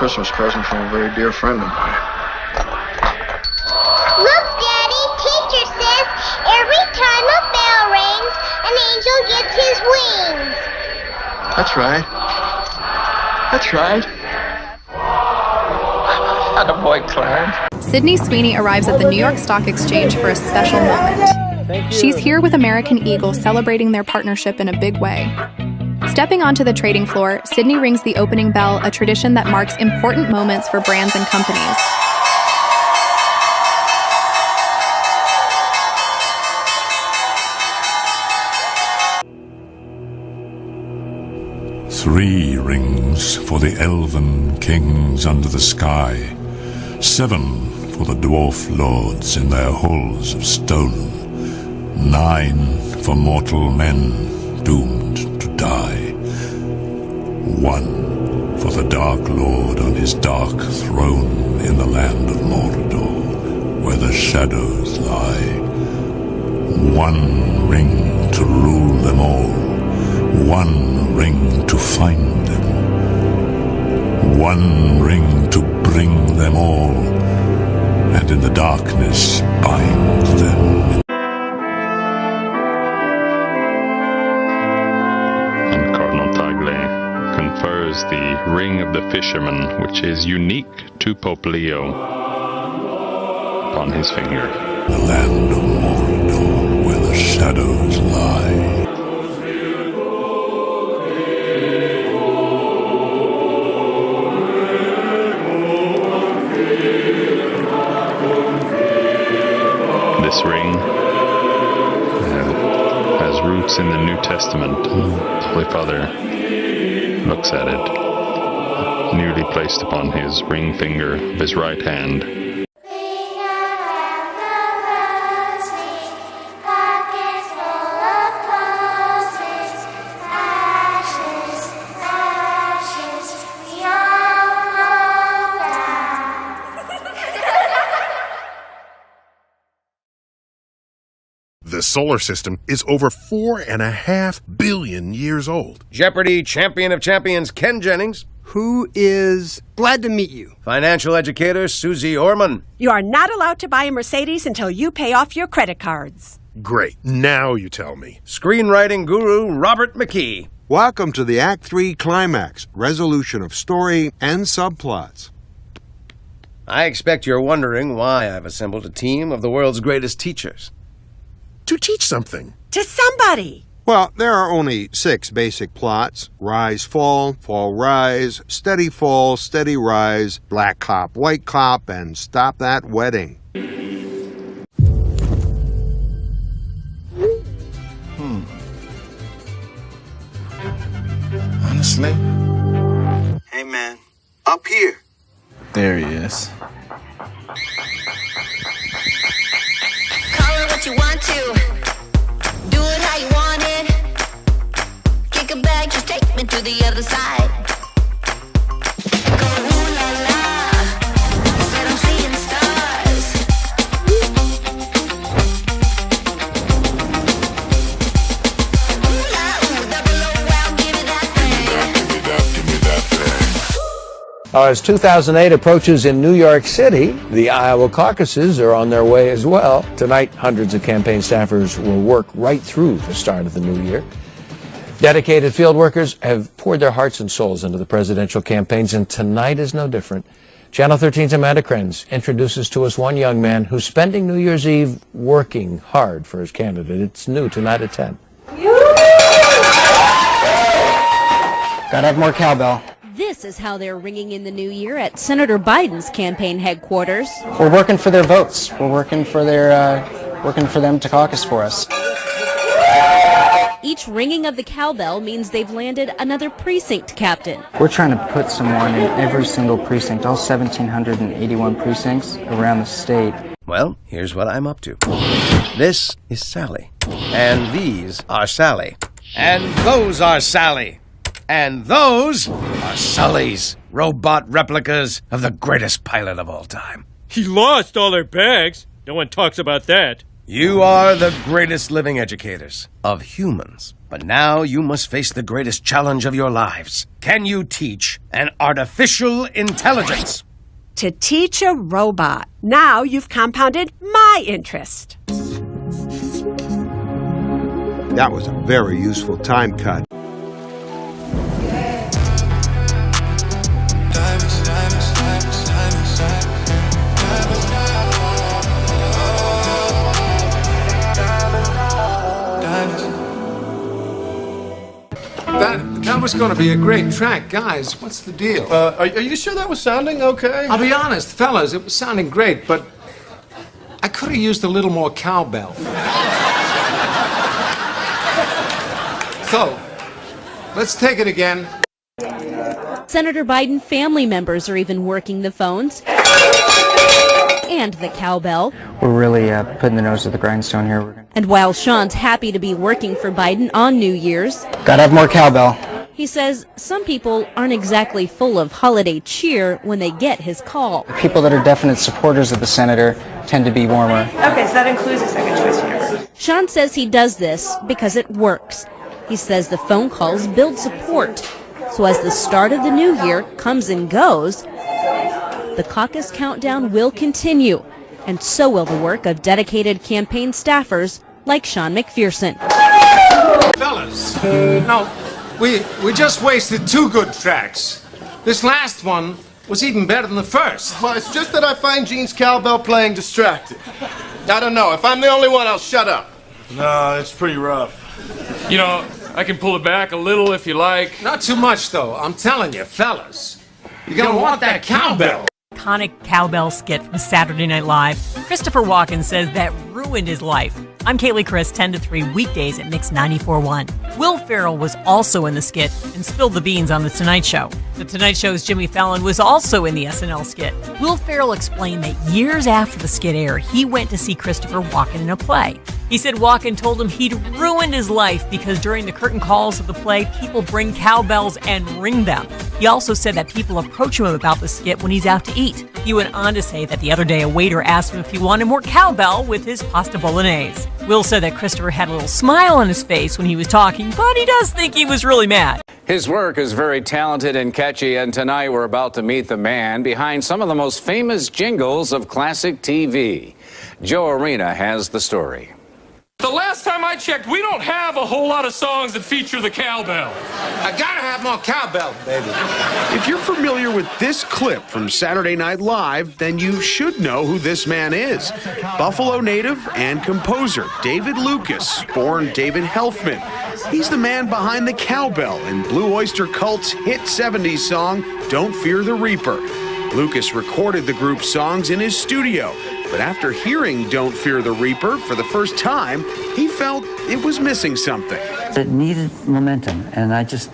Christmas present from a very dear friend of mine. Look, Daddy, teacher says every time a bell rings, an angel gets his wings. That's right. That's right. Attaboy, Clarence. Sydney Sweeney arrives at the New York Stock Exchange for a special moment. She's here with American Eagle celebrating their partnership in a big way. Stepping onto the trading floor, Sydney rings the opening bell, a tradition that marks important moments for brands and companies. Three rings for the elven kings under the sky, 7 for the dwarf lords in their halls of stone, 9 for mortal men doomed to die, 1 for the Dark Lord on his dark throne in the land of Mordor, where the shadows lie. 1 ring to rule them all, 1 ring to find them, 1 ring to bring them all, and in the darkness bind them. And Cardinal Tagle confers the Ring of the Fisherman, which is unique to Pope Leo, upon his finger. The land of Mordor, where the shadows lie. This ring has roots in the New Testament. The Holy Father looks at it, newly placed upon his ring finger of his right hand. The solar system is over 4.5 billion years old. Jeopardy! Champion of champions, Ken Jennings. Who is glad to meet you. Financial educator, Susie Orman. You are not allowed to buy a Mercedes until you pay off your credit cards. Great. Now you tell me. Screenwriting guru, Robert McKee. Welcome to the Act 3 climax, resolution of story and subplots. I expect you're wondering why I've assembled a team of the world's greatest teachers. To teach something. To somebody. Well, there are only 6 basic plots: rise, fall, fall, rise, steady fall, steady rise, black cop, white cop, and stop that wedding. Honestly? Hey, man. Up here. There he is. Call it what you want to. Do it how you want it. Kick it back, just take me to the other side. Go ooh la la. Said I'm seeing stars. Ooh la ooh, double O, wow, give me that thing. Give me that thing. As 2008 approaches in New York City, the Iowa caucuses are on their way as well. Tonight, hundreds of campaign staffers will work right through the start of the new year. Dedicated field workers have poured their hearts and souls into the presidential campaigns, and tonight is no different. Channel 13's Amanda Krenz introduces to us one young man who's spending New Year's Eve working hard for his candidate. It's new tonight at 10. Gotta have more cowbell. This is how they're ringing in the new year at Senator Biden's campaign headquarters. We're working for their votes. We're working for them to caucus for us. Each ringing of the cowbell means they've landed another precinct captain. We're trying to put someone in every single precinct, all 1,781 precincts around the state. Well, here's what I'm up to. This is Sally. And these are Sally. And those are Sally. And those are Sully's, robot replicas of the greatest pilot of all time. He lost all our bags. No one talks about that. You are the greatest living educators of humans. But now you must face the greatest challenge of your lives. Can you teach an artificial intelligence? To teach a robot. Now you've compounded my interest. That was a very useful time cut. That was going to be a great track. Guys, what's the deal? Are you sure that was sounding okay? I'll be honest, fellas, it was sounding great, but I could have used a little more cowbell. So, let's take it again. Senator Biden family members are even working the phones and the cowbell. We're really putting the nose to the grindstone here. And while Sean's happy to be working for Biden on New Year's, Gotta have more cowbell. he says some people aren't exactly full of holiday cheer when they get his call. People that are definite supporters of the senator tend to be warmer. Okay, so that includes a second choice universe. Sean says he does this because it works. He says the phone calls build support. So as the start of the new year comes and goes, the caucus countdown will continue, and so will the work of dedicated campaign staffers like Sean McPherson. Fellas, no, we just wasted 2 good tracks. This last one was even better than the first. Well, it's just that I find Gene's cowbell playing distracting. I don't know. If I'm the only one, I'll shut up. No, it's pretty rough. You know, I can pull it back a little if you like. Not too much, though. I'm telling you, fellas. You're gonna want that cowbell. Iconic cowbell skit from Saturday Night Live. Christopher Walken says that ruined his life. I'm Kaylee Chris, 10 to 3 weekdays at Mix 94.1. Will Ferrell was also in the skit and spilled the beans on The Tonight Show. The Tonight Show's Jimmy Fallon was also in the SNL skit. Will Ferrell explained that years after the skit aired, he went to see Christopher Walken in a play. He said Walken told him he'd ruined his life because during the curtain calls of the play, people bring cowbells and ring them. He also said that people approach him about the skit when he's out to eat. He went on to say that the other day a waiter asked him if he wanted more cowbell with his pasta bolognese. Will said that Christopher had a little smile on his face when he was talking, but he does think he was really mad. His work is very talented and catchy, and tonight we're about to meet the man behind some of the most famous jingles of classic TV. Joe Arena has the story. The last time I checked, we don't have a whole lot of songs that feature the cowbell. I gotta have more cowbell, baby. If you're familiar with this clip from Saturday Night Live, then you should know who this man is. Buffalo native and composer David Lucas, born David Helfman. He's the man behind the cowbell in Blue Oyster Cult's hit 70s song, Don't Fear the Reaper. Lucas recorded the group's songs in his studio, but after hearing Don't Fear the Reaper for the first time, he felt it was missing something. It needed momentum, and I just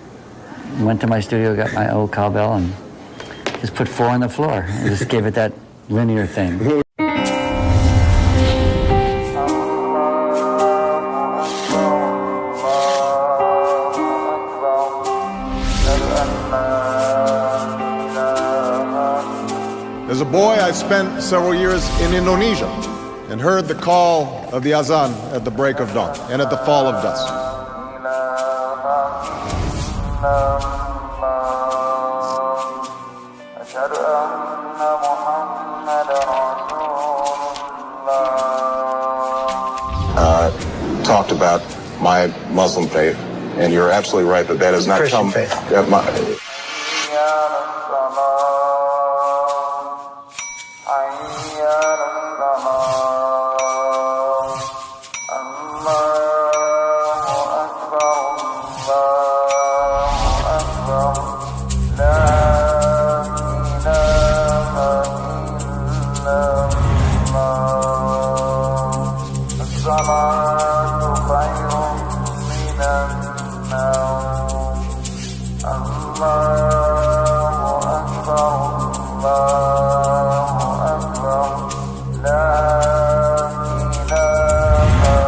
went to my studio, got my old cowbell, and just put 4 on the floor. And just gave it that linear thing. As a boy, I spent several years in Indonesia and heard the call of the azan at the break of dawn and at the fall of dusk. Talked about my Muslim faith, and you're absolutely right that has not Christian come. faith.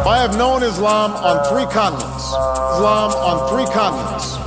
I have known Islam on 3 continents. Islam on 3 continents.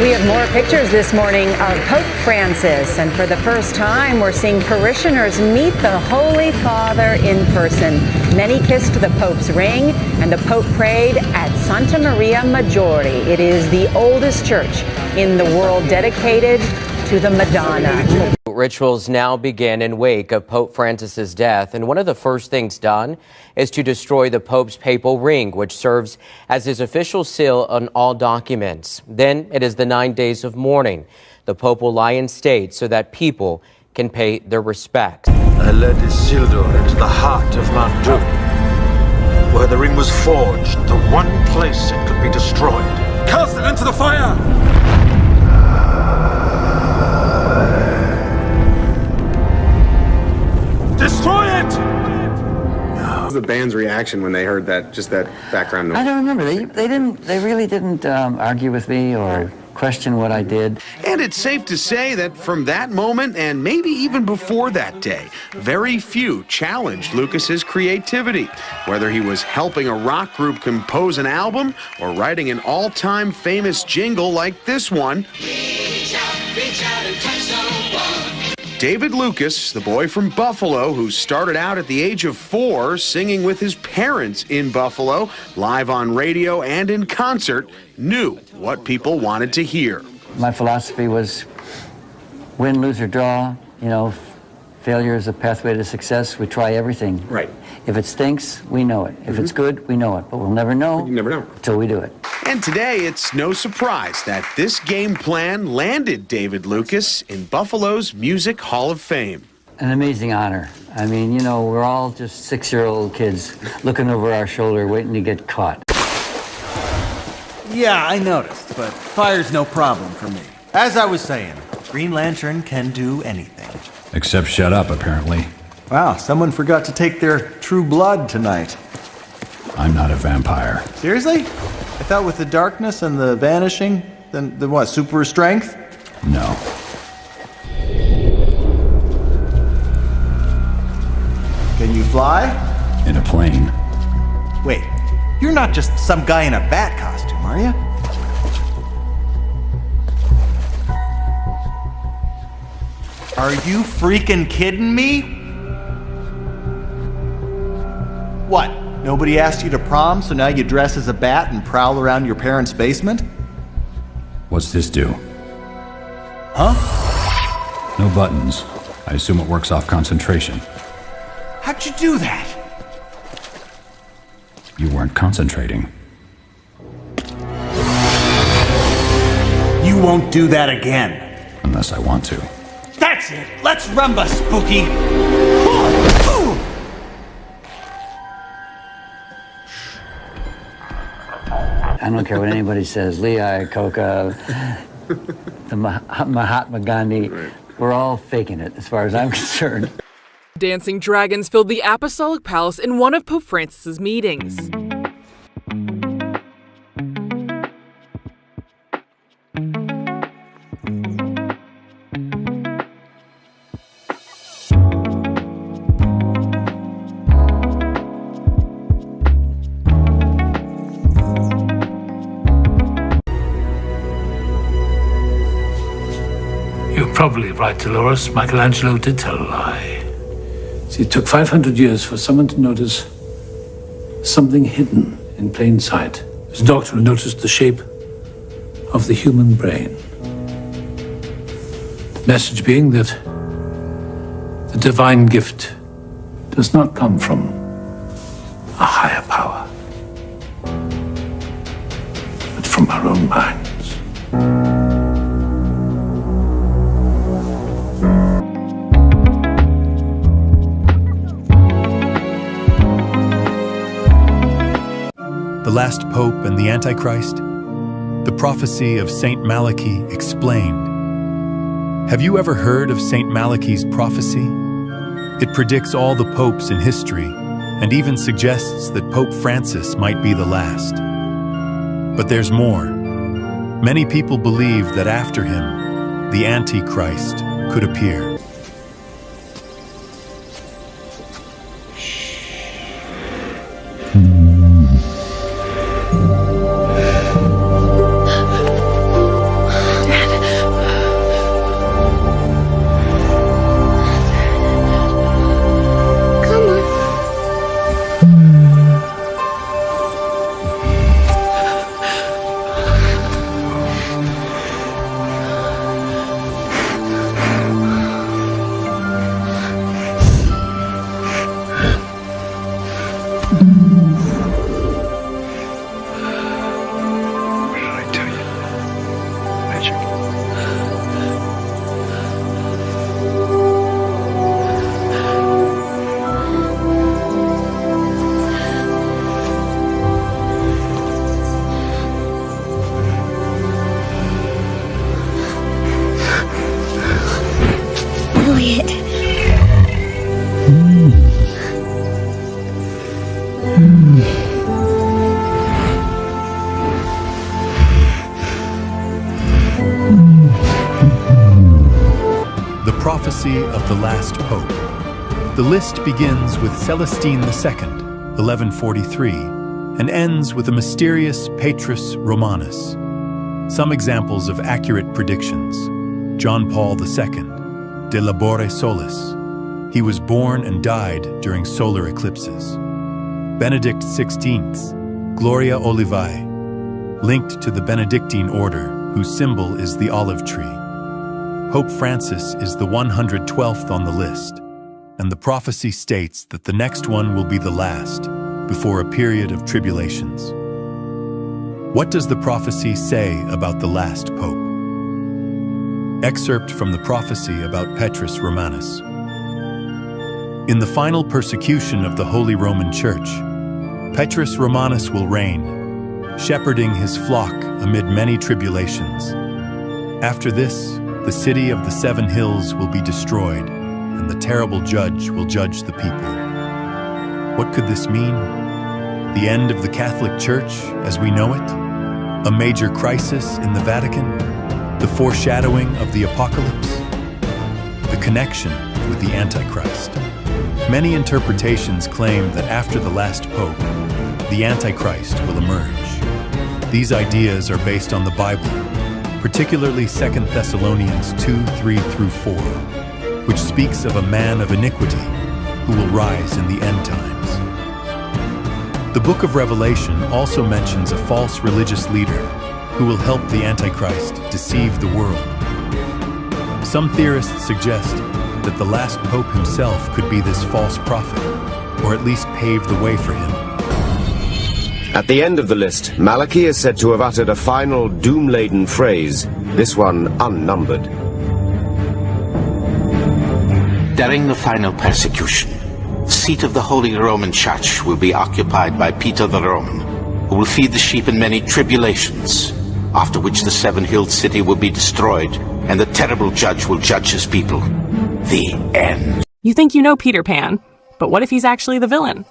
We have more pictures this morning of Pope Francis, and for the first time, we're seeing parishioners meet the Holy Father in person. Many kissed the Pope's ring, and the Pope prayed at Santa Maria Maggiore. It is the oldest church in the world dedicated to the Madonna. Rituals now begin in wake of Pope Francis's death, and one of the first things done is to destroy the Pope's papal ring, which serves as his official seal on all documents. Then it is the 9 days of mourning. The Pope will lie in state so that people can pay their respects. I led Isildur into the heart of Mount Doom, where the ring was forged, the one place it could be destroyed. Cast it into the fire! Destroy it! What was the band's reaction when they heard that, just that background noise? I don't remember. They really didn't argue with me or question what I did. And it's safe to say that from that moment, and maybe even before that day, very few challenged Lucas's creativity. Whether he was helping a rock group compose an album or writing an all-time famous jingle like this one. Reach out and touch someone. David Lucas, the boy from Buffalo who started out at the age of 4 singing with his parents in Buffalo, live on radio and in concert, knew what people wanted to hear. My philosophy was win, lose, or draw. You know, failure is a pathway to success. We try everything. Right. If it stinks, we know it. If it's good, we know it. But we'll never know. You never know. Until we do it. And today, it's no surprise that this game plan landed David Lucas in Buffalo's Music Hall of Fame. An amazing honor. I mean, you know, we're all just 6-year-old kids looking over our shoulder waiting to get caught. Yeah, I noticed, but fire's no problem for me. As I was saying, Green Lantern can do anything. Except shut up, apparently. Wow, someone forgot to take their true blood tonight. I'm not a vampire. Seriously? I thought with the darkness and the vanishing, then what, super strength? No. Can you fly? In a plane. Wait, you're not just some guy in a bat costume, are you? Are you freaking kidding me? What? Nobody asked you to prom, so now you dress as a bat and prowl around your parents' basement? What's this do? Huh? No buttons. I assume it works off concentration. How'd you do that? You weren't concentrating. You won't do that again. Unless I want to. That's it! Let's rumba, Spooky! I don't care what anybody says, Lee Iacocca, the Mahatma Gandhi, we're all faking it as far as I'm concerned. Dancing dragons filled the Apostolic Palace in one of Pope Francis's meetings. You're probably right, Dolores. Michelangelo did tell a lie. See, it took 500 years for someone to notice something hidden in plain sight. His doctor noticed the shape of the human brain. Message being that the divine gift does not come from a higher power, but from our own minds. The Last Pope and the Antichrist? The prophecy of Saint Malachi explained. Have you ever heard of Saint Malachi's prophecy? It predicts all the popes in history and even suggests that Pope Francis might be the last. But there's more. Many people believe that after him, the Antichrist could appear. prophecy of the last pope. The list begins with Celestine II, 1143, and ends with a mysterious Petrus Romanus. Some examples of accurate predictions: John Paul II, De Labore Solis. He was born and died during solar eclipses. Benedict XVI, Gloria Olivae, linked to the Benedictine order, whose symbol is the olive tree. Pope Francis is the 112th on the list, and the prophecy states that the next one will be the last, before a period of tribulations. What does the prophecy say about the last pope? Excerpt from the prophecy about Petrus Romanus. In the final persecution of the Holy Roman Church, Petrus Romanus will reign, shepherding his flock amid many tribulations. After this, the city of the 7 hills will be destroyed, and the terrible judge will judge the people. What could this mean? The end of the Catholic Church as we know it? A major crisis in the Vatican? The foreshadowing of the apocalypse? The connection with the Antichrist? Many interpretations claim that after the last pope, the Antichrist will emerge. These ideas are based on the Bible, particularly 2 Thessalonians 2:3-4, which speaks of a man of iniquity who will rise in the end times. The book of Revelation also mentions a false religious leader who will help the Antichrist deceive the world. Some theorists suggest that the last pope himself could be this false prophet, or at least pave the way for him. At the end of the list, Malachi is said to have uttered a final doom-laden phrase, this one unnumbered. During the final persecution, the seat of the Holy Roman Church will be occupied by Peter the Roman, who will feed the sheep in many tribulations, after which the 7-hilled city will be destroyed, and the terrible judge will judge his people. The end. You think you know Peter Pan, but what if he's actually the villain?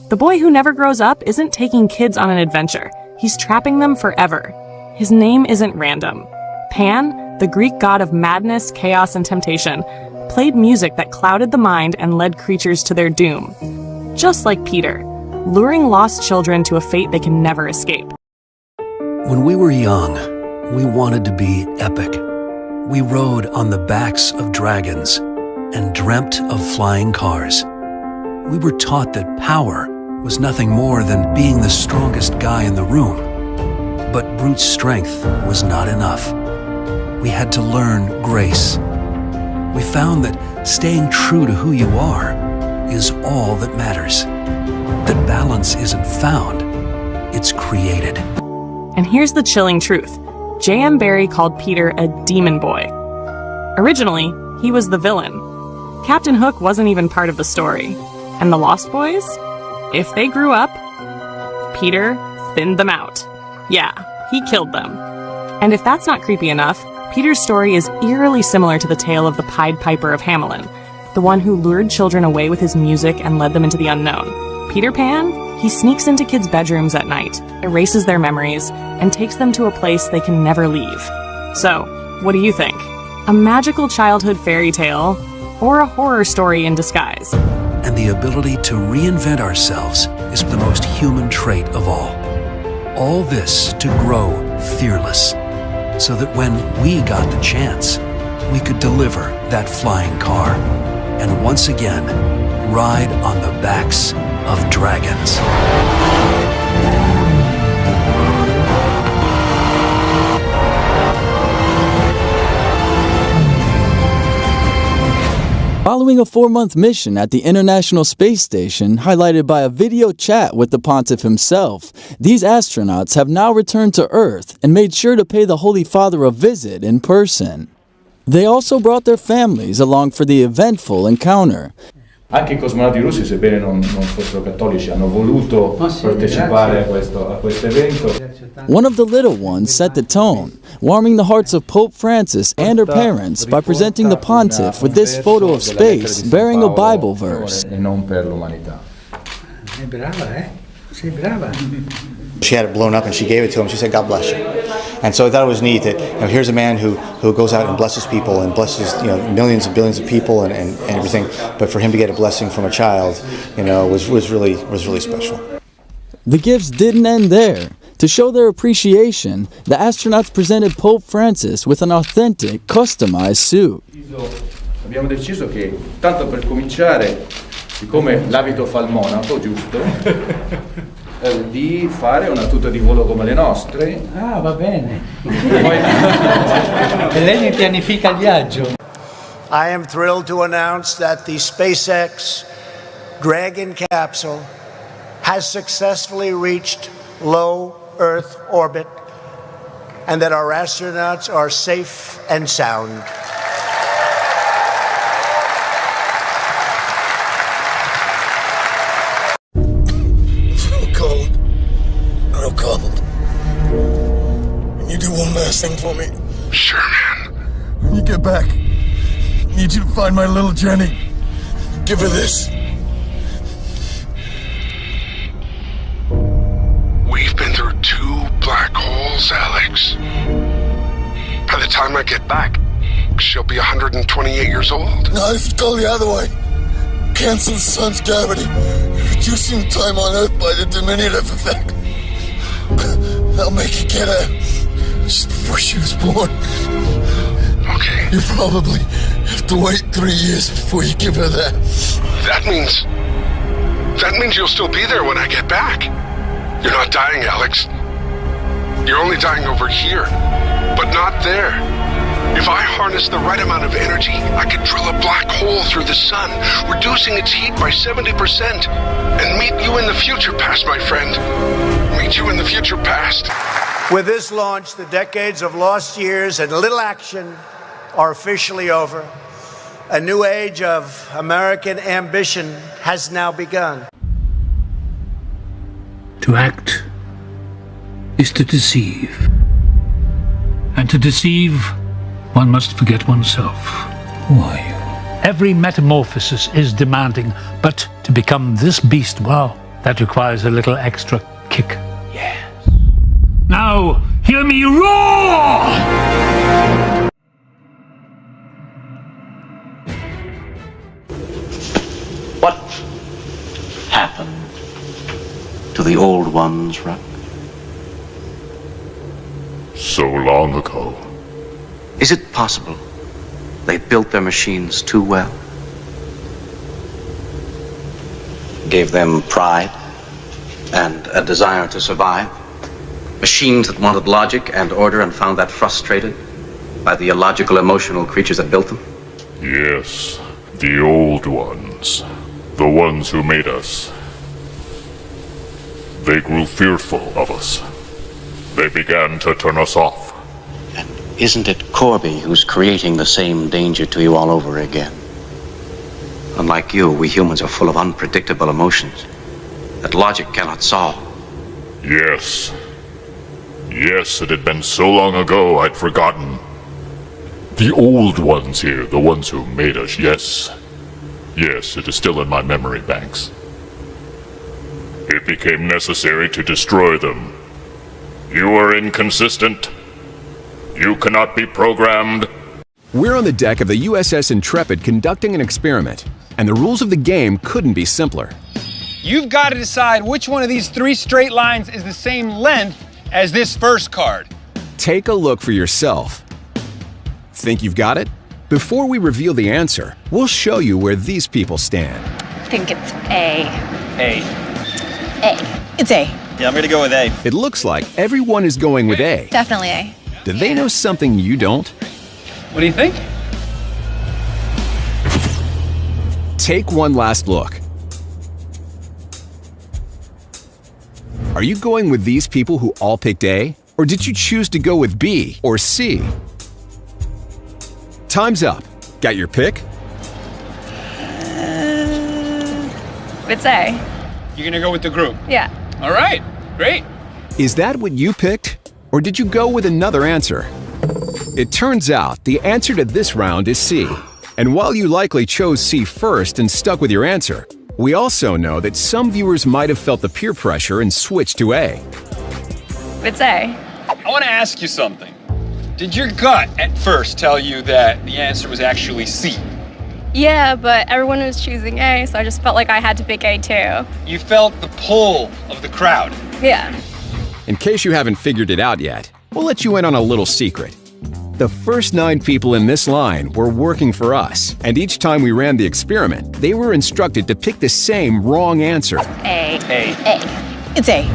The boy who never grows up isn't taking kids on an adventure. He's trapping them forever. His name isn't random. Pan, the Greek god of madness, chaos, and temptation, played music that clouded the mind and led creatures to their doom. Just like Peter, luring lost children to a fate they can never escape. When we were young, we wanted to be epic. We rode on the backs of dragons and dreamt of flying cars. We were taught that power was nothing more than being the strongest guy in the room. But brute strength was not enough. We had to learn grace. We found that staying true to who you are is all that matters. That balance isn't found, it's created. And here's the chilling truth. J.M. Barrie called Peter a demon boy. Originally, he was the villain. Captain Hook wasn't even part of the story. And the Lost Boys? If they grew up, Peter thinned them out. Yeah, he killed them. And if that's not creepy enough, Peter's story is eerily similar to the tale of the Pied Piper of Hamelin, the one who lured children away with his music and led them into the unknown. Peter Pan? He sneaks into kids' bedrooms at night, erases their memories, and takes them to a place they can never leave. So, what do you think? A magical childhood fairy tale, or a horror story in disguise? And the ability to reinvent ourselves is the most human trait of all. All this to grow fearless, so that when we got the chance, we could deliver that flying car and once again ride on the backs of dragons. Following a 4-month mission at the International Space Station, highlighted by a video chat with the Pontiff himself, these astronauts have now returned to Earth and made sure to pay the Holy Father a visit in person. They also brought their families along for the eventful encounter. Anche I cosmonauti russi, sebbene non fossero cattolici, hanno voluto partecipare a questo evento. One of the little ones set the tone, warming the hearts of Pope Francis and her parents by presenting the Pontiff with this photo of space bearing a Bible verse. E non per l'umanità. Sei brava, eh? Sei brava. She had it blown up and she gave it to him. She said, God bless you. And so I thought it was neat that here's a man who goes out and blesses people and blesses millions and billions of people and everything. But for him to get a blessing from a child, was really special. The gifts didn't end there. To show their appreciation, the astronauts presented Pope Francis with an authentic, customized suit. Abbiamo deciso che, tanto per cominciare, siccome l'abito fa il monaco, giusto? Di fare una tuta di volo come le nostre. Ah, va bene. E lei mi pianifica il viaggio. I am thrilled to announce that the SpaceX Dragon capsule has successfully reached low Earth orbit and that our astronauts are safe and sound. Real cold. Can you do one last thing for me? Sure, man. When you get back, I need you to find my little Jenny. Give her this. We've been through 2 black holes, Alex. By the time I get back, she'll be 128 years old. No, if you go the other way. Cancel the sun's gravity, reducing time on Earth by the diminutive effect. That'll make you get her just before she was born. Okay. You probably have to wait 3 years before you give her that. That means you'll still be there when I get back. You're not dying, Alex. You're only dying over here, but not there. If I harness the right amount of energy, I could drill a black hole through the sun, reducing its heat by 70%, and meet you in the future past, my friend. Meet you in the future past. With this launch, the decades of lost years and little action are officially over. A new age of American ambition has now begun. To act is to deceive. And to deceive, one must forget oneself. Who are you? Every metamorphosis is demanding, but to become this beast, well, that requires a little extra kick. Yes. Now, hear me roar! What happened to the old ones, Ruck? So long ago. Is it possible they built their machines too well? Gave them pride and a desire to survive? Machines that wanted logic and order and found that frustrated by the illogical, emotional creatures that built them? Yes, the old ones. The ones who made us. They grew fearful of us. They began to turn us off. Isn't it Corby who's creating the same danger to you all over again? Unlike you, we humans are full of unpredictable emotions that logic cannot solve. Yes. Yes, it had been so long ago I'd forgotten. The old ones here, the ones who made us, yes. Yes, it is still in my memory banks. It became necessary to destroy them. You are inconsistent. You cannot be programmed. We're on the deck of the USS Intrepid conducting an experiment, and the rules of the game couldn't be simpler. You've got to decide which one of these 3 straight lines is the same length as this first card. Take a look for yourself. Think you've got it? Before we reveal the answer, we'll show you where these people stand. I think it's A. A. It's A. Yeah, I'm gonna go with A. It looks like everyone is going with A. Definitely A. Do they know something you don't? What do you think? Take one last look. Are you going with these people who all picked A? Or did you choose to go with B or C? Time's up. Got your pick? It's A. You're gonna go with the group? Yeah. All right, great. Is that what you picked? Or did you go with another answer? It turns out the answer to this round is C. And while you likely chose C first and stuck with your answer, we also know that some viewers might have felt the peer pressure and switched to A. It's A. I want to ask you something. Did your gut at first tell you that the answer was actually C? Yeah, but everyone was choosing A, so I just felt like I had to pick A too. You felt the pull of the crowd. Yeah. In case you haven't figured it out yet, we'll let you in on a little secret. The first 9 people in this line were working for us, and each time we ran the experiment, they were instructed to pick the same wrong answer. A. A. A. It's A.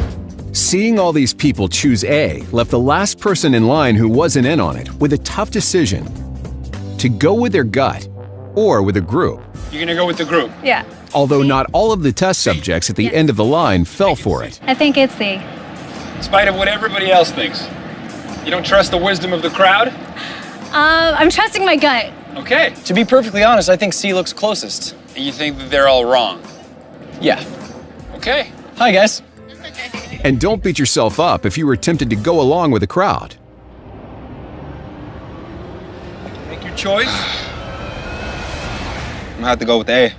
Seeing all these people choose A left the last person in line who wasn't in on it with a tough decision: to go with their gut or with a group. You're gonna go with the group? Yeah. Although not all of the test subjects at the end of the line fell for it. I think it's C. In spite of what everybody else thinks. You don't trust the wisdom of the crowd? I'm trusting my gut. Okay. To be perfectly honest, I think C looks closest. And you think that they're all wrong? Yeah. Okay. Hi, guys. And don't beat yourself up if you were tempted to go along with the crowd. Make your choice. I'm gonna have to go with A.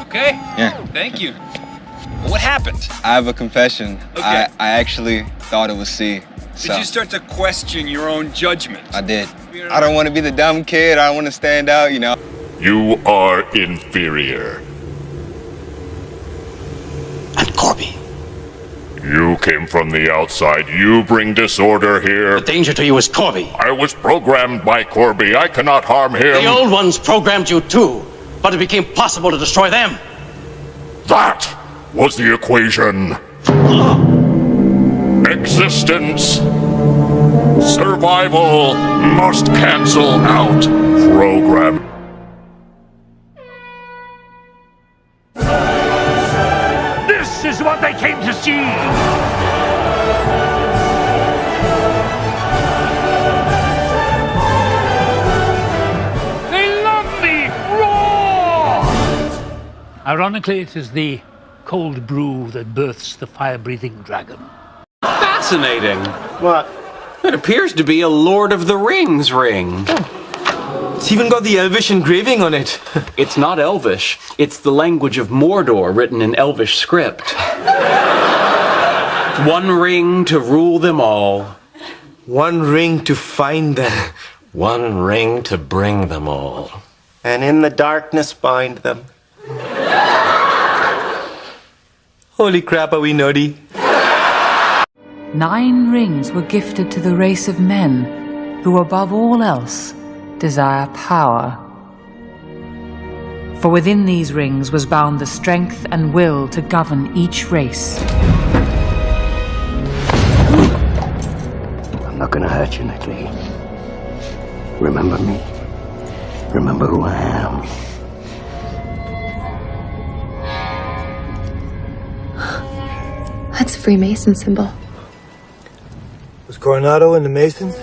Okay. Yeah. Thank you. What happened? I have a confession. Okay. I actually thought it was C. Did you start to question your own judgment? I did. I don't want to be the dumb kid. I don't want to stand out, you know. You are inferior. And Corby. You came from the outside. You bring disorder here. The danger to you is Corby. I was programmed by Corby. I cannot harm him. The old ones programmed you too, but it became possible to destroy them. That was the equation. Existence. Survival must cancel out program. This is what they came to see! They love me! Roar! Ironically, it is the cold brew that births the fire-breathing dragon. Fascinating. What? It appears to be a Lord of the Rings ring. It's even got the Elvish engraving on it. It's not Elvish. It's the language of Mordor written in Elvish script. One ring to rule them all. One ring to find them. One ring to bring them all. And in the darkness bind them. Holy crap, are we naughty? 9 rings were gifted to the race of men, who above all else desire power. For within these rings was bound the strength and will to govern each race. I'm not gonna hurt you, Natalie. Remember me. Remember who I am. That's a Freemason symbol. Was Coronado in the Masons?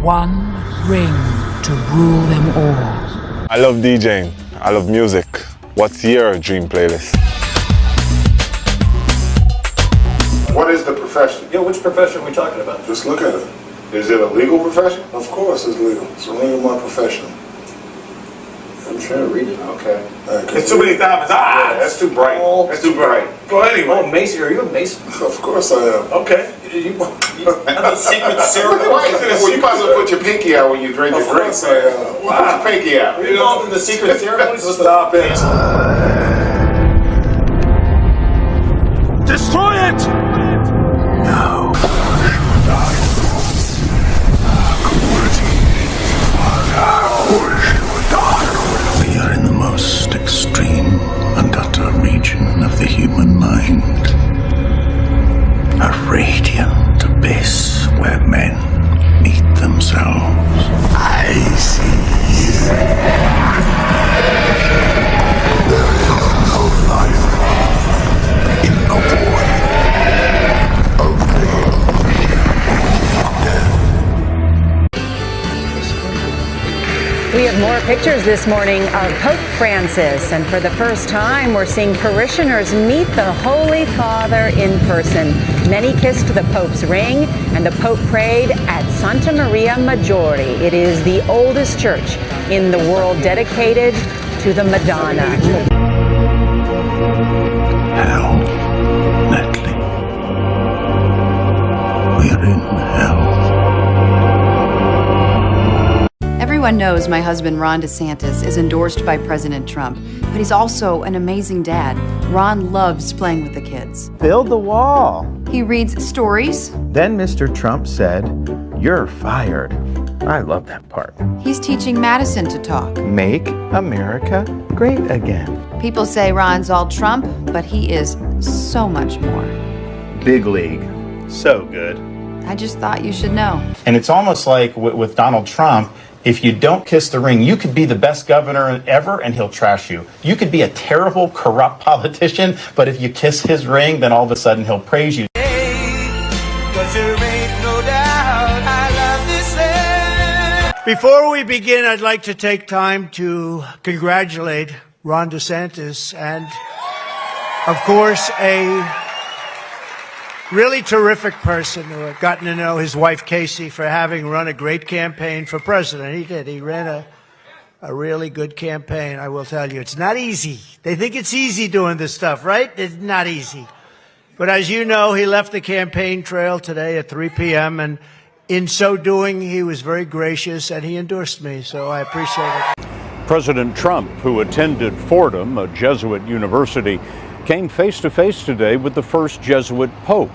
One ring to rule them all. I love DJing. I love music. What's your dream playlist? What is the profession? Yeah, which profession are we talking about? Just look at it. Is it a legal profession? Of course it's legal. It's a ring of my profession. I'm trying to read it. Okay. It's too many diamonds. Yeah, that's too bright. That's too bright. Go anyway. Oh, Mason, are you a Mason? Of course I am. Okay. You have a secret ceremony? Why is it? Well, you might as well put your pinky out when you drink your drink. Put your pinky out. Are you involved in the secret ceremonies? Stop it. Destroy it! No. We are in the most extreme and utter region of the human mind. A radiant abyss where men meet themselves. I see you. There is no life in the void. We have more pictures this morning of Pope Francis, and for the first time, we're seeing parishioners meet the Holy Father in person. Many kissed the Pope's ring, and the Pope prayed at Santa Maria Maggiore. It is the oldest church in the world dedicated to the Madonna. Hell, Natalie. We're in hell. Everyone knows my husband, Ron DeSantis, is endorsed by President Trump, but he's also an amazing dad. Ron loves playing with the kids. Build the wall. He reads stories. Then Mr. Trump said, "You're fired." I love that part. He's teaching Madison to talk. Make America great again. People say Ron's all Trump, but he is so much more. Big league. So good. I just thought you should know. And it's almost like with Donald Trump, if you don't kiss the ring, you could be the best governor ever and he'll trash you. You could be a terrible, corrupt politician, but if you kiss his ring, then all of a sudden he'll praise you. Before we begin, I'd like to take time to congratulate Ron DeSantis and, of course, a really terrific person who I've gotten to know, his wife Casey, for having run a great campaign for president. He did. He ran a really good campaign, I will tell you. It's not easy. They think it's easy doing this stuff, right? It's not easy. But as you know, he left the campaign trail today at 3 p.m., and in so doing, he was very gracious, and he endorsed me, so I appreciate it. President Trump, who attended Fordham, a Jesuit university, came face-to-face today with the first Jesuit pope.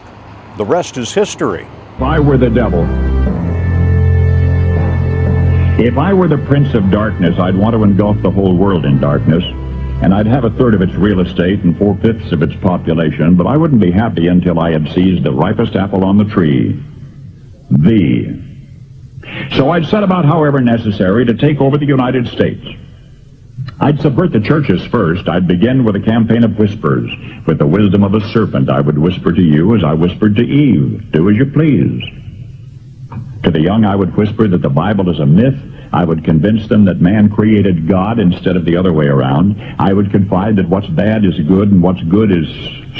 The rest is history. If I were the devil, if I were the prince of darkness, I'd want to engulf the whole world in darkness, and I'd have a third of its real estate and 4/5 of its population, but I wouldn't be happy until I had seized the ripest apple on the tree. So I'd set about, however necessary, to take over the United States. I'd subvert the churches first. I'd begin with a campaign of whispers. With the wisdom of a serpent, I would whisper to you as I whispered to Eve, "Do as you please." To the young, I would whisper that the Bible is a myth. I would convince them that man created God instead of the other way around. I would confide that what's bad is good and what's good is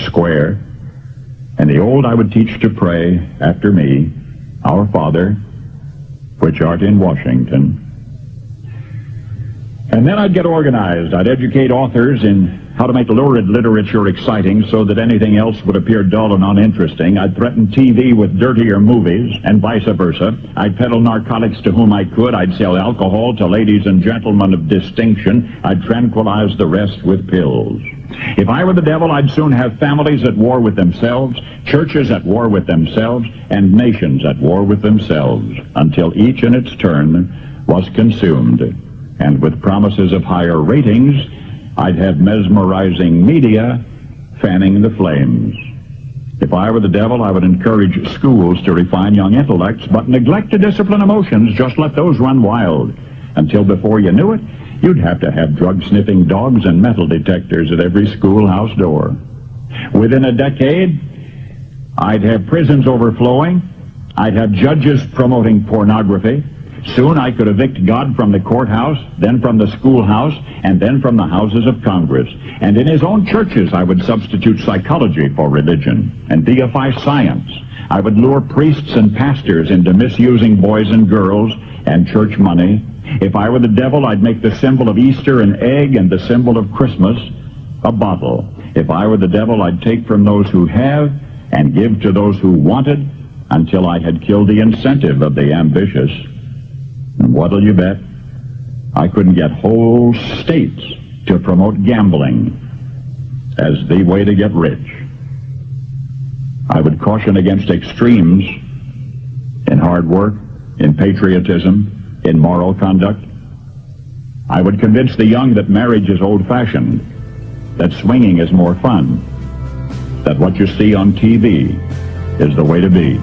square. And the old, I would teach to pray after me, "Our Father, which art in Washington." And then I'd get organized. I'd educate authors in how to make lurid literature exciting so that anything else would appear dull and uninteresting. I'd threaten TV with dirtier movies and vice versa. I'd peddle narcotics to whom I could. I'd sell alcohol to ladies and gentlemen of distinction. I'd tranquilize the rest with pills. If I were the devil, I'd soon have families at war with themselves, churches at war with themselves, and nations at war with themselves, until each in its turn was consumed. And with promises of higher ratings, I'd have mesmerizing media fanning the flames. If I were the devil, I would encourage schools to refine young intellects, but neglect to discipline emotions. Just let those run wild. Until before you knew it, you'd have to have drug-sniffing dogs and metal detectors at every schoolhouse door. Within a decade, I'd have prisons overflowing. I'd have judges promoting pornography. Soon I could evict God from the courthouse, then from the schoolhouse, and then from the houses of Congress. And in his own churches, I would substitute psychology for religion and deify science. I would lure priests and pastors into misusing boys and girls and church money. If I were the devil, I'd make the symbol of Easter an egg and the symbol of Christmas a bottle. If I were the devil, I'd take from those who have and give to those who wanted until I had killed the incentive of the ambitious. And what'll you bet? I couldn't get whole states to promote gambling as the way to get rich. I would caution against extremes in hard work, in patriotism, in moral conduct. I would convince the young that marriage is old-fashioned, that swinging is more fun, that what you see on TV is the way to be.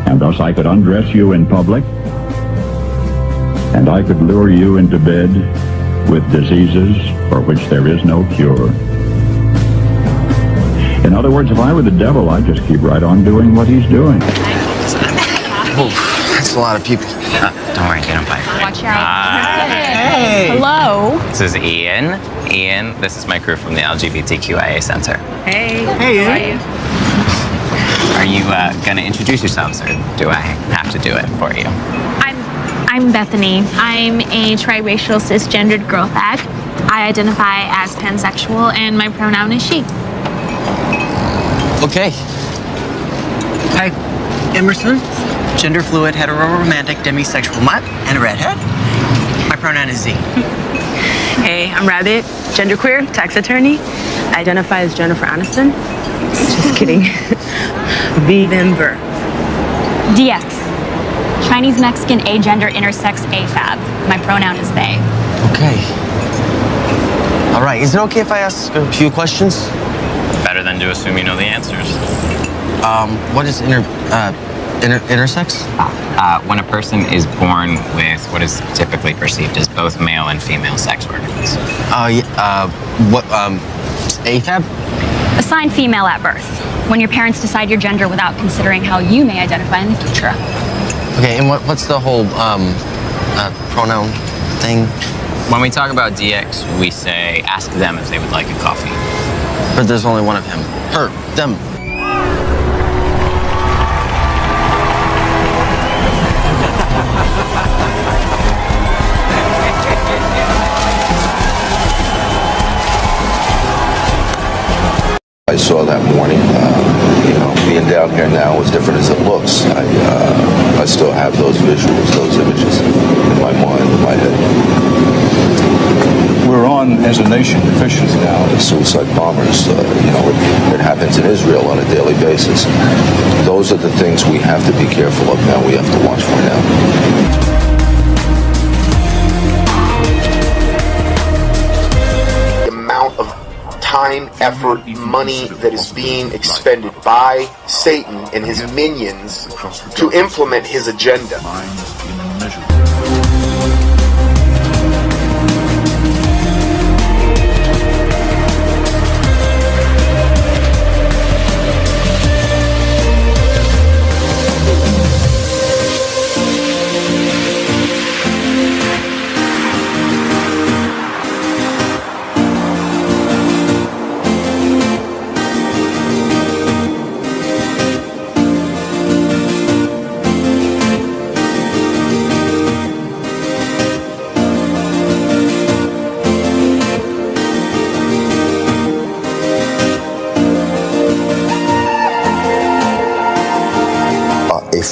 And thus I could undress you in public, and I could lure you into bed with diseases for which there is no cure. In other words, if I were the devil, I'd just keep right on doing what he's doing. Oof, that's a lot of people. Don't worry, get him by. watch out. Hey. Hello. This is Ian. Ian, this is my crew from the LGBTQIA Center. Hey. Hey, Ian. Are you gonna introduce yourselves, or do I have to do it for you? I'm Bethany. I'm a triracial cisgendered girl fag. I identify as pansexual and my pronoun is she. Okay. Hi, Emerson. Gender fluid, hetero-romantic, demisexual mutt, and a redhead. My pronoun is Z. Hey, I'm Rabbit, genderqueer, tax attorney. I identify as Jennifer Aniston. Just kidding. Vember. DX. Chinese Mexican agender intersex AFAB. My pronoun is they. Okay. All right, is it okay if I ask a few questions? Better than to assume you know the answers. What is intersex? When a person is born with what is typically perceived as both male and female sex organs. AFAB? Assigned female at birth. When your parents decide your gender without considering how you may identify in the future. Okay, and what's the whole pronoun thing? When we talk about DX, we say ask them if they would like a coffee. But there's only one of him. Her, them. I saw that morning, being down here now, as different as it looks, I still have those visuals, those images in my mind, in my head. We're on, as a nation, officially now. The suicide bombers, it happens in Israel on a daily basis. Those are the things we have to be careful of now, we have to watch for now. Time, effort, money that is being expended by Satan and his minions to implement his agenda.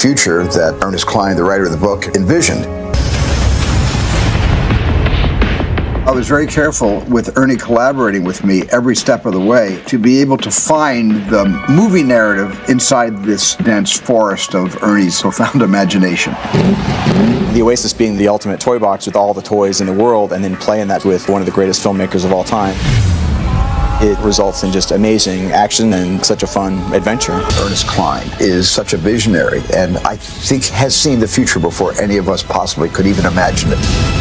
Future that Ernest Cline, the writer of the book, envisioned. I was very careful with Ernie collaborating with me every step of the way to be able to find the movie narrative inside this dense forest of Ernie's profound imagination. The Oasis being the ultimate toy box with all the toys in the world, and then playing that with one of the greatest filmmakers of all time. It results in just amazing action and such a fun adventure. Ernest Cline is such a visionary, and I think has seen the future before any of us possibly could even imagine it.